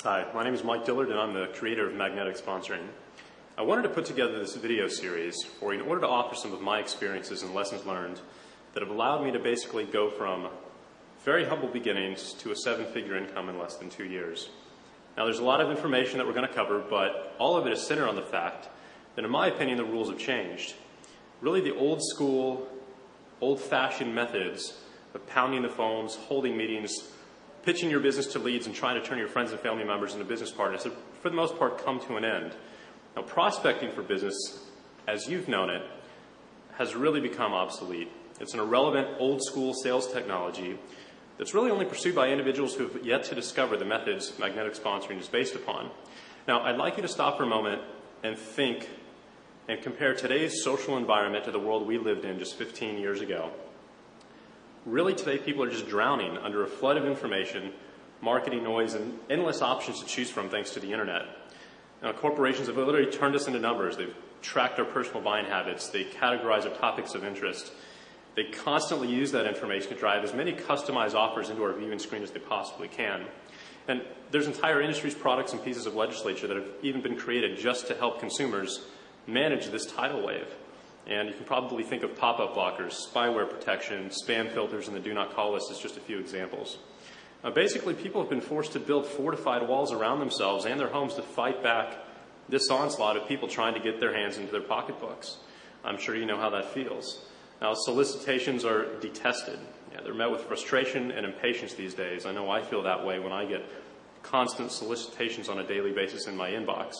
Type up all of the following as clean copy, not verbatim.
Hi, my name is Mike Dillard and I'm the creator of Magnetic Sponsoring. I wanted to put together this video series in order to offer some of my experiences and lessons learned that have allowed me to basically go from very humble beginnings to a 7-figure income in less than 2 years. Now there's a lot of information that we're going to cover, but all of it is centered on the fact that in my opinion the rules have changed. Really the old school, old-fashioned methods of pounding the phones, holding meetings, pitching your business to leads and trying to turn your friends and family members into business partners have, for the most part, come to an end. Now, prospecting for business, as you've known it, has really become obsolete. It's an irrelevant, old-school sales technology that's really only pursued by individuals who have yet to discover the methods magnetic sponsoring is based upon. Now, I'd like you to stop for a moment and think and compare today's social environment to the world we lived in just 15 years ago. Really, today, people are just drowning under a flood of information, marketing noise, and endless options to choose from thanks to the internet. Now, corporations have literally turned us into numbers. They've tracked our personal buying habits. They categorize our topics of interest. They constantly use that information to drive as many customized offers into our viewing screen as they possibly can. And there's entire industries, products, and pieces of legislature that have even been created just to help consumers manage this tidal wave. And you can probably think of pop-up blockers, spyware protection, spam filters, and the do not call list as just a few examples. Basically, people have been forced to build fortified walls around themselves and their homes to fight back this onslaught of people trying to get their hands into their pocketbooks. I'm sure you know how that feels. Now, solicitations are detested. They're met with frustration and impatience these days. I know I feel that way when I get constant solicitations on a daily basis in my inbox.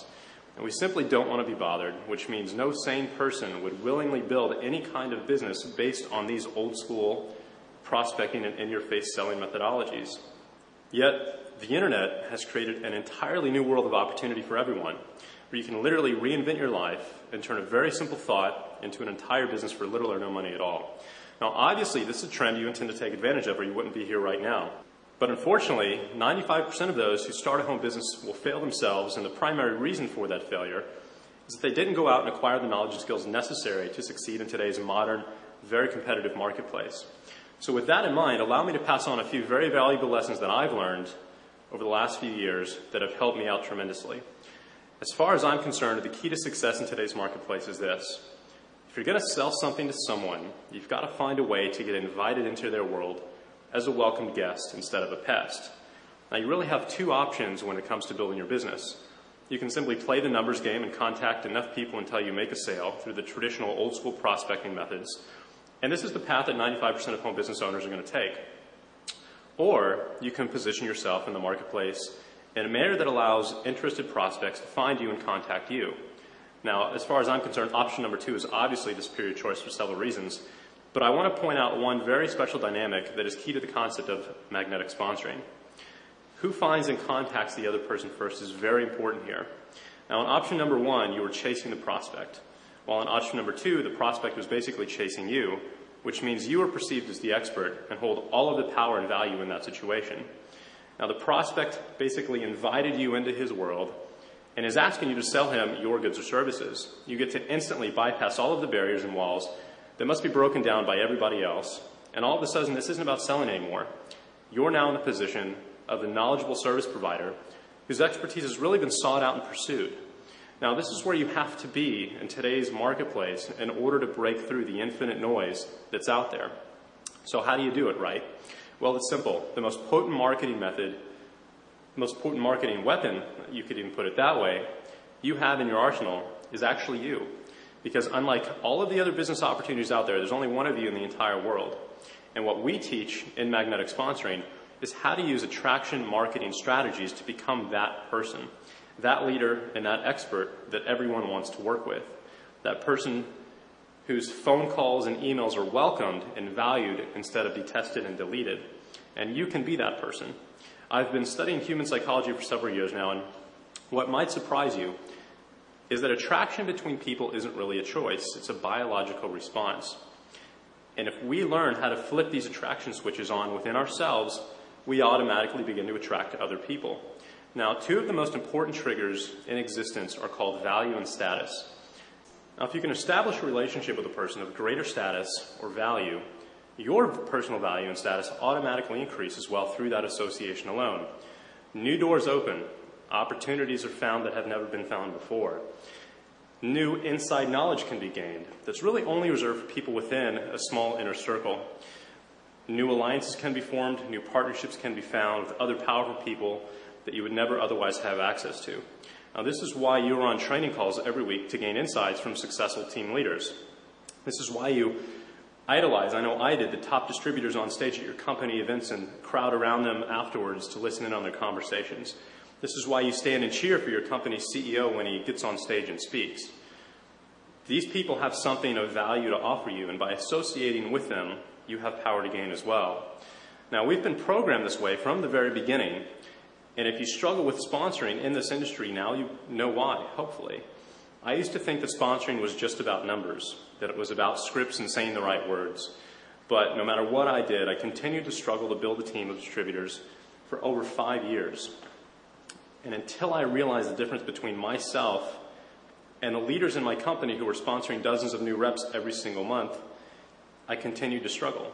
And we simply don't want to be bothered, which means no sane person would willingly build any kind of business based on these old school prospecting and in-your-face selling methodologies. Yet, the internet has created an entirely new world of opportunity for everyone, where you can literally reinvent your life and turn a very simple thought into an entire business for little or no money at all. Now, obviously, this is a trend you intend to take advantage of or you wouldn't be here right now. But unfortunately, 95% of those who start a home business will fail themselves, and the primary reason for that failure is that they didn't go out and acquire the knowledge and skills necessary to succeed in today's modern, very competitive marketplace. So with that in mind, allow me to pass on a few very valuable lessons that I've learned over the last few years that have helped me out tremendously. As far as I'm concerned, the key to success in today's marketplace is this. If you're going to sell something to someone, you've got to find a way to get invited into their world as a welcomed guest instead of a pest. Now, you really have two options when it comes to building your business. You can simply play the numbers game and contact enough people until you make a sale through the traditional old-school prospecting methods. And this is the path that 95% of home business owners are going to take. Or you can position yourself in the marketplace in a manner that allows interested prospects to find you and contact you. Now, as far as I'm concerned, option number 2 is obviously the superior choice for several reasons. But I want to point out one very special dynamic that is key to the concept of magnetic sponsoring. Who finds and contacts the other person first is very important here. Now, in option number 1, you were chasing the prospect, while in option number 2, the prospect was basically chasing you, which means you are perceived as the expert and hold all of the power and value in that situation. Now, the prospect basically invited you into his world and is asking you to sell him your goods or services. You get to instantly bypass all of the barriers and walls that must be broken down by everybody else. And all of a sudden, this isn't about selling anymore. You're now in the position of the knowledgeable service provider whose expertise has really been sought out and pursued. Now, this is where you have to be in today's marketplace in order to break through the infinite noise that's out there. So how do you do it, right? Well, it's simple. The most potent marketing method, most potent marketing weapon, you could even put it that way, you have in your arsenal is actually you. Because unlike all of the other business opportunities out there, there's only one of you in the entire world. And what we teach in magnetic sponsoring is how to use attraction marketing strategies to become that person, that leader and that expert that everyone wants to work with, that person whose phone calls and emails are welcomed and valued instead of detested and deleted. And you can be that person. I've been studying human psychology for several years now, and what might surprise you is that attraction between people isn't really a choice. It's a biological response. And if we learn how to flip these attraction switches on within ourselves, we automatically begin to attract other people. Now, 2 of the most important triggers in existence are called value and status. Now, if you can establish a relationship with a person of greater status or value, your personal value and status automatically increase as well through that association alone. New doors open, Opportunities are found that have never been found before. New inside knowledge can be gained that's really only reserved for people within a small inner circle. New alliances can be formed, new partnerships can be found with other powerful people that you would never otherwise have access to. Now, this is why you are on training calls every week to gain insights from successful team leaders. This is why you idolize, I know I did, the top distributors on stage at your company events and crowd around them afterwards to listen in on their conversations. This is why you stand and cheer for your company's CEO when he gets on stage and speaks. These people have something of value to offer you, and by associating with them, you have power to gain as well. Now, we've been programmed this way from the very beginning, and if you struggle with sponsoring in this industry, now you know why, hopefully. I used to think that sponsoring was just about numbers, that it was about scripts and saying the right words. But no matter what I did, I continued to struggle to build a team of distributors for over 5 years. And until I realized the difference between myself and the leaders in my company who were sponsoring dozens of new reps every single month, I continued to struggle.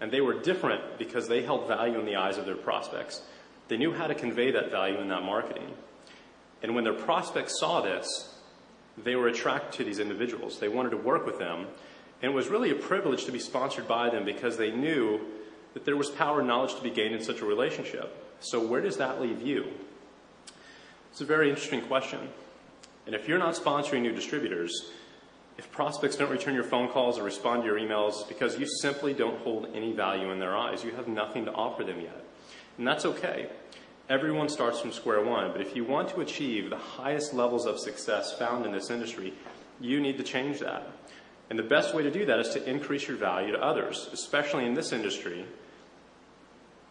And they were different because they held value in the eyes of their prospects. They knew how to convey that value in that marketing. And when their prospects saw this, they were attracted to these individuals. They wanted to work with them. And it was really a privilege to be sponsored by them because they knew that there was power and knowledge to be gained in such a relationship. So where does that leave you? It's a very interesting question. And if you're not sponsoring new distributors, if prospects don't return your phone calls or respond to your emails because you simply don't hold any value in their eyes, you have nothing to offer them yet. And that's okay. Everyone starts from square one, but if you want to achieve the highest levels of success found in this industry, you need to change that. And the best way to do that is to increase your value to others, especially in this industry.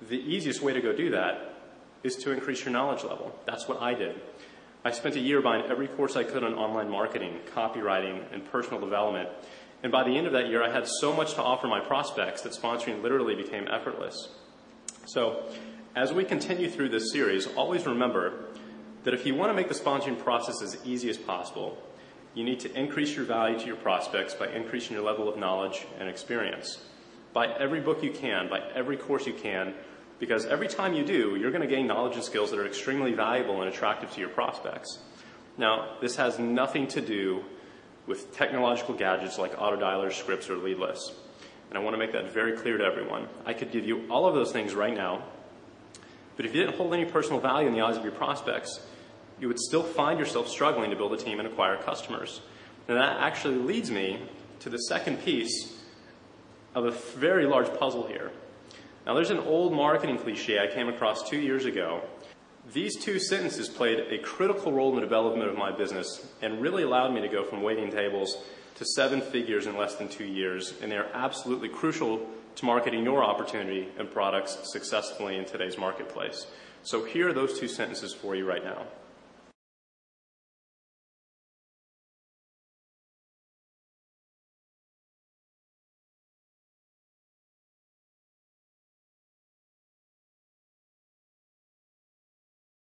The easiest way to go do that is to increase your knowledge level. That's what I did. I spent a year buying every course I could on online marketing, copywriting, and personal development. And by the end of that year, I had so much to offer my prospects that sponsoring literally became effortless. So, as we continue through this series, always remember that if you want to make the sponsoring process as easy as possible, you need to increase your value to your prospects by increasing your level of knowledge and experience. Buy every book you can, buy every course you can, because every time you do, you're going to gain knowledge and skills that are extremely valuable and attractive to your prospects. Now, this has nothing to do with technological gadgets like autodialers, scripts, or lead lists. And I want to make that very clear to everyone. I could give you all of those things right now, but if you didn't hold any personal value in the eyes of your prospects, you would still find yourself struggling to build a team and acquire customers. And that actually leads me to the second piece of a very large puzzle here. Now, there's an old marketing cliche I came across 2 years ago. These two sentences played a critical role in the development of my business and really allowed me to go from waiting tables to 7 figures in less than 2 years, and they're absolutely crucial to marketing your opportunity and products successfully in today's marketplace. So here are those two sentences for you right now.